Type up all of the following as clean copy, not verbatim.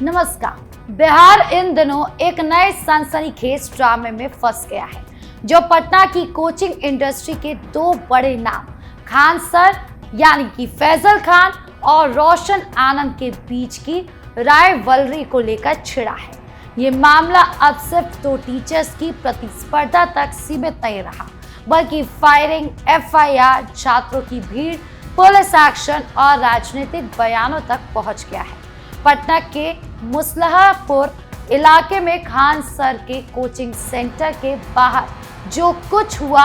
नमस्कार। बिहार इन दिनों एक नए सनसनीखेज ड्रामे में फंस गया है, जो पटना की कोचिंग इंडस्ट्री के दो बड़े नाम खान सर यानी कि फैजल खान और रोशन आनंद के बीच की रायवलरी को लेकर छिड़ा है। ये मामला अब सिर्फ दो टीचर्स की प्रतिस्पर्धा तक सीमित नहीं रहा, बल्कि फायरिंग, एफआईआर, छात्रों की भीड़, पुलिस एक्शन और राजनीतिक बयानों तक पहुंच गया है। पटना के मुसल्लहपुर इलाके में खान सर के कोचिंग सेंटर के बाहर जो कुछ हुआ,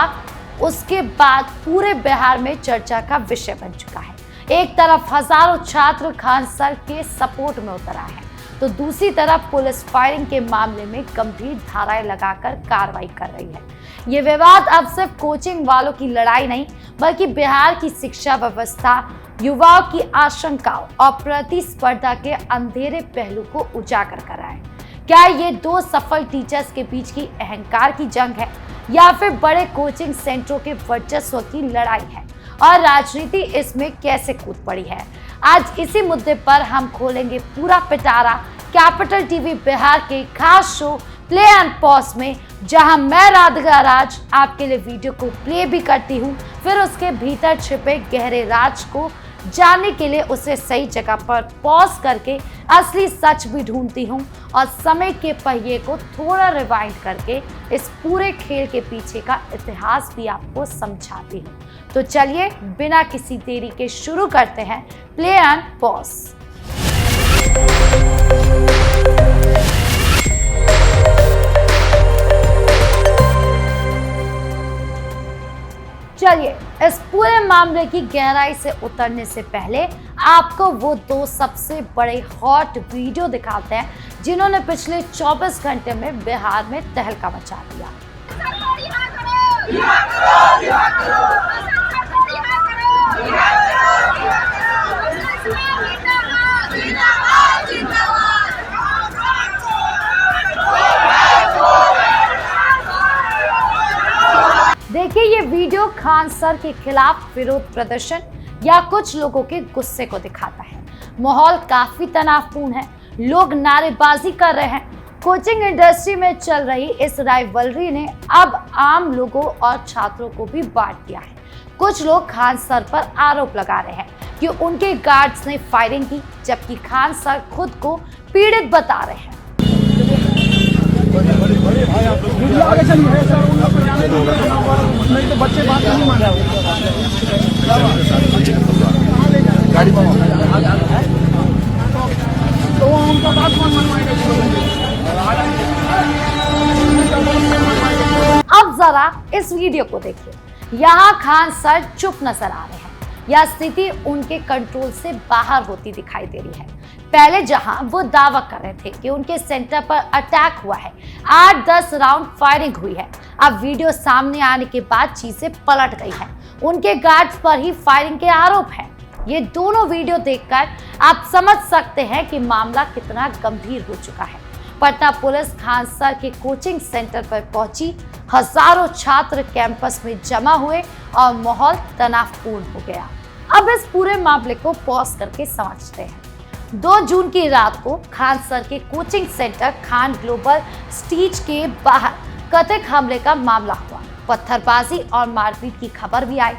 उसके बाद पूरे बिहार में चर्चा का विषय बन चुका है। एक तरफ हजारों छात्र खान सर के सपोर्ट में उतर आए हैं, तो दूसरी तरफ पुलिस फायरिंग के मामले में गंभीर धाराएं लगाकर कार्रवाई कर रही है। ये विवाद अब सिर्फ कोचिंग वालों की लड़ाई नहीं, बल्कि बिहार की शिक्षा व्यवस्था, युवाओं की आशंकाओं और प्रतिस्पर्धा के अंधेरे पहलू को उजागर कर रहा है। क्या ये दो सफल टीचर्स के बीच की अहंकार की जंग है, या फिर बड़े कोचिंग सेंटरों के वर्चस्व की लड़ाई है, और राजनीति इसमें कैसे कूद पड़ी है? आज इसी मुद्दे पर हम खोलेंगे पूरा पिटारा कैपिटल टीवी बिहार के खास शो प्ले एंड पॉज में, जहां मैं राधिका राज आपके लिए वीडियो को प्ले भी करती हूं, फिर उसके भीतर छिपे गहरे राज को जानने के लिए उसे सही जगह पर पॉज करके असली सच भी ढूंढती हूं, और समय के पहिए को थोड़ा रिवाइंड करके इस पूरे खेल के पीछे का इतिहास भी आपको समझाती हूं। तो चलिए बिना किसी देरी के शुरू करते हैं प्ले एंड पॉज। चलिए इस पूरे मामले की गहराई से उतरने से पहले आपको वो दो सबसे बड़े हॉट वीडियो दिखाते हैं, जिन्होंने पिछले 24 घंटे में बिहार में तहलका मचा दिया। देखिए ये वीडियो खान सर के खिलाफ विरोध प्रदर्शन या कुछ लोगों के गुस्से को दिखाता है। माहौल काफी तनावपूर्ण है, लोग नारेबाजी कर रहे हैं। कोचिंग इंडस्ट्री में चल रही इस राइवलरी ने अब आम लोगों और छात्रों को भी बांट दिया है। कुछ लोग खान सर पर आरोप लगा रहे हैं कि उनके गार्ड्स ने फायरिंग की, जबकि खान सर खुद को पीड़ित बता रहे हैं। अब जरा इस वीडियो को देखिए। यहाँ खान सर चुप नजर आ रहे हैं, यह स्थिति उनके कंट्रोल से बाहर होती दिखाई दे रही है। पहले जहां वो दावा कर रहे थे कि उनके सेंटर पर अटैक हुआ है, 8-10 राउंड फायरिंग हुई है, अब वीडियो सामने आने के बाद चीजें पलट गई है। उनके गार्ड्स पर ही फायरिंग के आरोप है। ये दोनों वीडियो देखकर आप समझ सकते हैं कि मामला कितना गंभीर हो चुका है। पटना पुलिस खान सर के कोचिंग सेंटर पर पहुंची, हजारों छात्र कैंपस में जमा हुए और माहौल तनावपूर्ण हो गया। अब इस पूरे मामले को पॉज करके समझते हैं। 2 जून की रात को खान सर के coaching centre Khan global stitch के बाहर कथित हमले का मामला हुआ। पत्थरबाजी और मारपीट की खबर भी आई।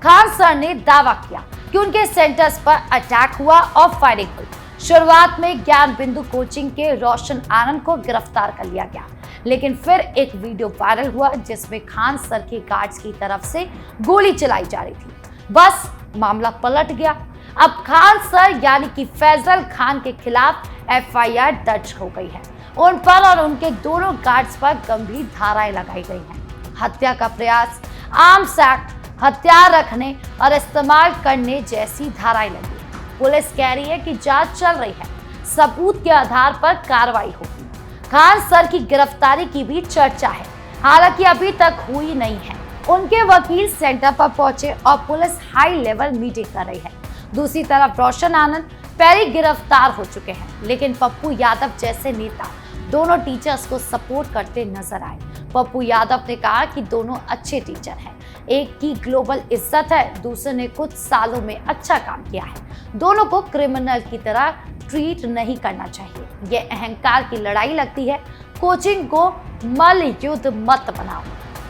खान सर ने दावा किया कि उनके सेंटर्स पर अटैक हुआ और फायरिंग हुई। शुरुआत में ज्ञान बिंदु कोचिंग के रोशन आनंद को गिरफ्तार कर लिया गया, लेकिन फिर एक वीडियो वायरल हुआ जिसमें खान सर के गार्ड्स की तरफ से गोली चलाई जा रही थी। बस मामला पलट गया। अब खान सर यानी कि फैजल खान के खिलाफ एफआईआर दर्ज हो गई है। उन पर और उनके दोनों गार्ड्स पर गंभीर धाराएं लगाई गई हैं। हत्या का प्रयास, आर्म्स एक्ट, हथियार रखने और इस्तेमाल करने जैसी धाराएं लगी है। पुलिस कह रही है कि जांच चल रही है, सबूत के आधार पर कार्रवाई होगी। खान सर की गिरफ्तारी की भी चर्चा है, हालांकि अभी तक हुई नहीं है। उनके वकील सेंटर पर पहुंचे और पुलिस हाई लेवल मीटिंग कर रही है। दूसरी तरफ रोशन आनंद पहले गिरफ्तार हो चुके हैं, लेकिन पप्पू यादव जैसे नेता दोनों टीचर्स को सपोर्ट करते नजर आए। पप्पू यादव ने कहा कि दोनों अच्छे टीचर हैं, एक की ग्लोबल इज्जत है, दूसरे ने कुछ सालों में अच्छा काम किया है। दोनों को क्रिमिनल की तरह ट्रीट नहीं करना चाहिए। ये अहंकार की लड़ाई लगती है। कोचिंग को मल युद्ध मत बनाओ।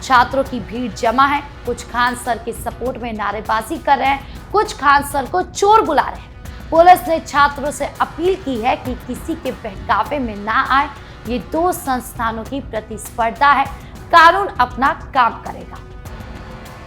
छात्रों की भीड़ जमा है, कुछ खान सर के सपोर्ट में नारेबाजी कर रहे हैं, कुछ खान सर को चोर बुला रहे हैं। पुलिस ने छात्रों से अपील की है कि किसी के बहकावे में ना आए। ये दो संस्थानों की प्रतिस्पर्धा है, कानून अपना काम करेगा।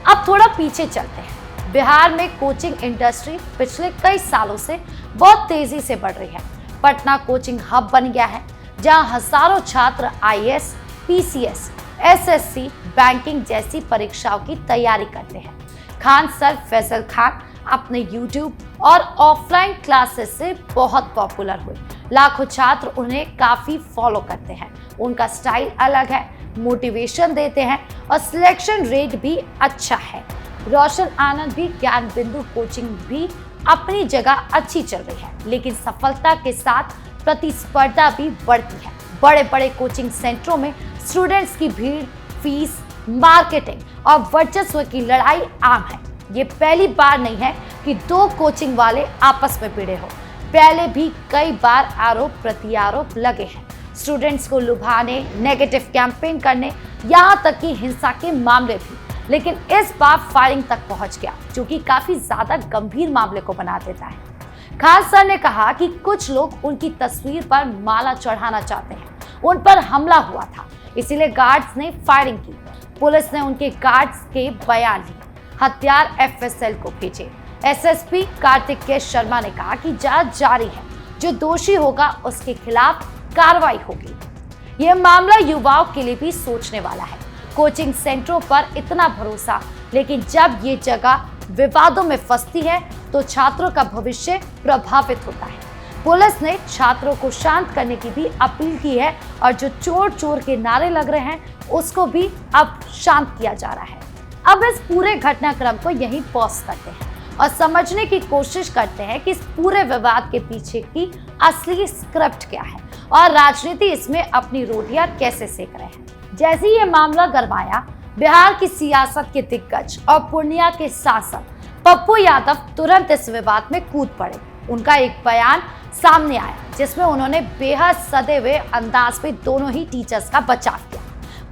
अब थोड़ा पीछे चलते हैं। बिहार में कोचिंग इंडस्ट्री पिछले कई सालों से बहुत तेजी से बढ़ रही है। पटना कोचिंग हब बन गया है, जहां हजारों छात्र आईएएस, पीसीएस, एसएससी, बैंकिंग जैसी परीक्षाओं की तैयारी करते हैं। खान सर फैसल खान अपने यूट्यूब और ऑफलाइन क्लासेस से बहुत पॉपुलर हुए। लाखों छात्र उन्हें काफी फॉलो करते हैं। उनका स्टाइल अलग है, मोटिवेशन देते हैं और सिलेक्शन रेट भी अच्छा है। रोशन आनंद भी ज्ञान बिंदु कोचिंग भी अपनी जगह अच्छी चल रही है, लेकिन सफलता के साथ प्रतिस्पर्धा भी बढ़ती है। बड़े बड़े कोचिंग सेंटरों में स्टूडेंट्स की भीड़, फीस, मार्केटिंग और वर्चस्व की लड़ाई आम है। ये पहली बार नहीं है कि दो कोचिंग वाले आपस में भिड़े हो। पहले भी कई बार आरोप प्रत्यारोप लगे हैं, स्टूडेंट्स को लुभाने, नेगेटिव कैंपेन करने, यहाँ तक कि हिंसा के मामले भी। लेकिन इस बार फायरिंग तक पहुंच गया, जो कि काफी ज्यादा गंभीर मामले को बना देता है। खान सर ने कहा कि कुछ लोग उनकी तस्वीर पर माला चढ़ाना चाहते हैं। उन पर हमला हुआ था, इसीलिए गार्ड्स ने फायरिंग की। पुलिस ने उनके गार्ड्स के बयान लिए, हथियार एफएसएल को भेजे। एसएसपी कार्तिक के शर्मा ने कहा कि जांच जारी है, जो दोषी होगा उसके खिलाफ कार्रवाई होगी। यह मामला युवाओं के लिए भी सोचने वाला है। कोचिंग सेंटरों पर इतना भरोसा, लेकिन जब ये जगह विवादों में फंसती है तो छात्रों का भविष्य प्रभावित होता है। पुलिस ने छात्रों को शांत करने की भी अपील की है और जो चोर चोर के नारे लग रहे हैं उसको भी अब शांत किया जा रहा है। अब इस पूरे घटनाक्रम को यहीं पॉज करते हैं और समझने की कोशिश करते हैं कि इस पूरे विवाद के पीछे की असली स्क्रिप्ट क्या है और राजनीति इसमें अपनी रोटियां कैसे सेक रहे हैं। जैसे ये मामला गरमाया, बिहार की सियासत के दिग्गज और पूर्णिया के शासक पप्पू यादव तुरंत इस विवाद में कूद पड़े। उनका एक बयान सामने आया जिसमें उन्होंने बेहद सदे हुए अंदाज में दोनों ही टीचर्स का बचाव किया।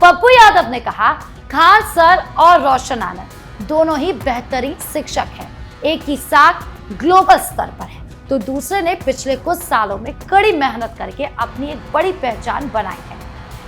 पप्पू यादव ने कहा, खान सर और रोशन आनंद दोनों ही बेहतरीन शिक्षक हैं। एक की साख ग्लोबल स्तर पर है तो दूसरे ने पिछले कुछ सालों में कड़ी मेहनत करके अपनी एक बड़ी पहचान बनाई है।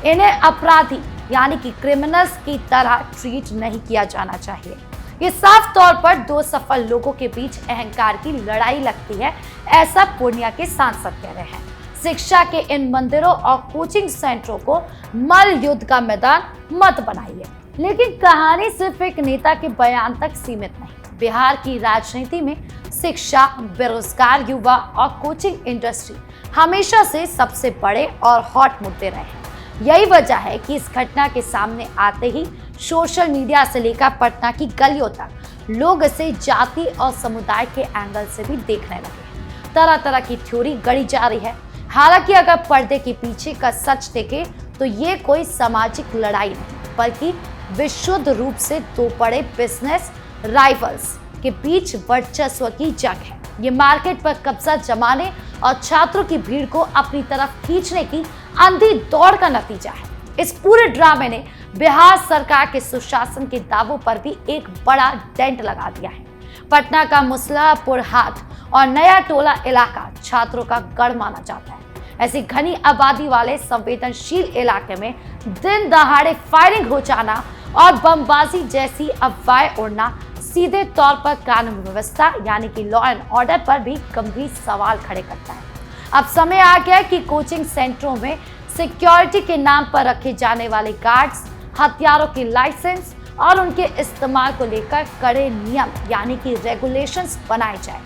इन्हें अपराधी यानी कि क्रिमिनल्स की तरह ट्रीट नहीं किया जाना चाहिए। ये साफ तौर पर दो सफल लोगों के बीच अहंकार की लड़ाई लगती है, ऐसा पूर्णिया के सांसद कह रहे हैं। शिक्षा के इन मंदिरों और कोचिंग सेंटरों को मल युद्ध का मैदान मत बनाइए। लेकिन कहानी सिर्फ एक नेता के बयान तक सीमित नहीं। बिहार की राजनीति में शिक्षा, बेरोजगार युवा और कोचिंग इंडस्ट्री हमेशा से सबसे बड़े और हॉट मुद्दे रहे हैं। यही वजह है कि इस घटना के सामने आते ही सोशल मीडिया से लेकर पटना की गलियों तक लोग इसे जाति और समुदाय के एंगल से भी देखने लगे। तरह तरह की थ्योरी गढ़ी जा रही है। हालांकि अगर पर्दे के पीछे का सच देखें तो ये कोई सामाजिक लड़ाई नहीं, बल्कि विशुद्ध रूप से दो बड़े बिजनेस राइवल्स के बीच वर्चस्व की जंग है। ये मार्केट पर कब्जा जमाने और छात्रों की भीड़ को अपनी तरफ खींचने की अंधी दौड़ का नतीजा है। इस पूरे ड्रामे ने बिहार सरकार के सुशासन के दावों पर भी एक बड़ा डेंट लगा दिया है। पटना का मुसल्लापुर हाट और नया टोला इलाका छात्रों का गढ़ माना जाता है। ऐसी घनी आबादी वाले संवेदनशील इलाके में दिन दहाड़े फायरिंग हो जाना और बमबाजी जैसी अफवाहें उड़ना सीधे तौर पर कानून व्यवस्था यानी कि लॉ एंड ऑर्डर पर भी गंभीर सवाल खड़े करता है। अब समय आ गया कि कोचिंग सेंटरों में सिक्योरिटी के नाम पर रखे जाने वाले गार्ड्स, हथियारों के लाइसेंस और उनके इस्तेमाल को लेकर कड़े नियम यानी कि रेगुलेशंस बनाए जाए।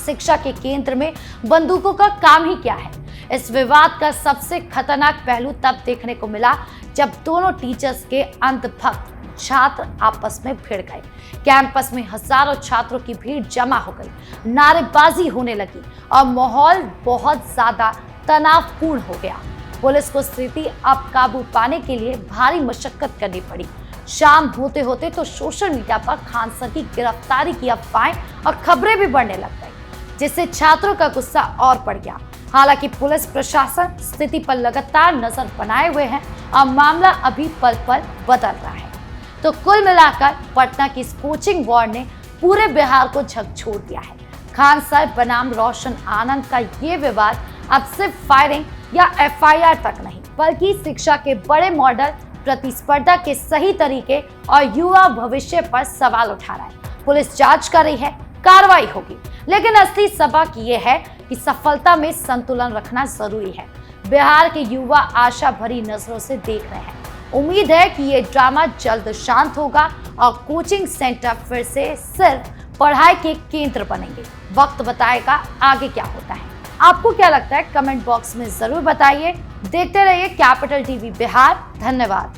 शिक्षा के केंद्र में बंदूकों का काम ही क्या है? इस विवाद का सबसे खतरनाक पहलू तब देखने को मिला जब दोनों टीचर्स के अंधभक्त छात्र आपस में भिड़ गए। कैंपस में हजारों छात्रों की भीड़ जमा हो गई, नारेबाजी होने लगी और माहौल बहुत ज्यादा तनावपूर्ण हो गया। पुलिस को स्थिति अब काबू पाने के लिए भारी मशक्कत करनी पड़ी। शाम होते होते तो सोशल मीडिया पर खान सर की गिरफ्तारी की अफवाहें और खबरें भी बढ़ने लग गई, जिससे छात्रों का गुस्सा और बढ़ गया। हालांकि पुलिस प्रशासन स्थिति पर लगातार नजर बनाए हुए है और मामला अभी पल पल बदल रहा है। तो कुल मिलाकर पटना की इस कोचिंग वार ने पूरे बिहार को झकझोर दिया है। खान सर बनाम रोशन आनंद का ये विवाद अब सिर्फ फायरिंग या एफआईआर तक नहीं, बल्कि शिक्षा के बड़े मॉडल, प्रतिस्पर्धा के सही तरीके और युवा भविष्य पर सवाल उठा रहा है। पुलिस जांच कर रही है, कार्रवाई होगी, लेकिन असली सबक ये है कि सफलता में संतुलन रखना जरूरी है। बिहार के युवा आशा भरी नजरों से देख रहे हैं। उम्मीद है कि ये ड्रामा जल्द शांत होगा और कोचिंग सेंटर फिर से सिर्फ पढ़ाई के केंद्र बनेंगे। वक्त बताएगा आगे क्या होता है। आपको क्या लगता है, कमेंट बॉक्स में जरूर बताइए। देखते रहिए कैपिटल टीवी बिहार। धन्यवाद।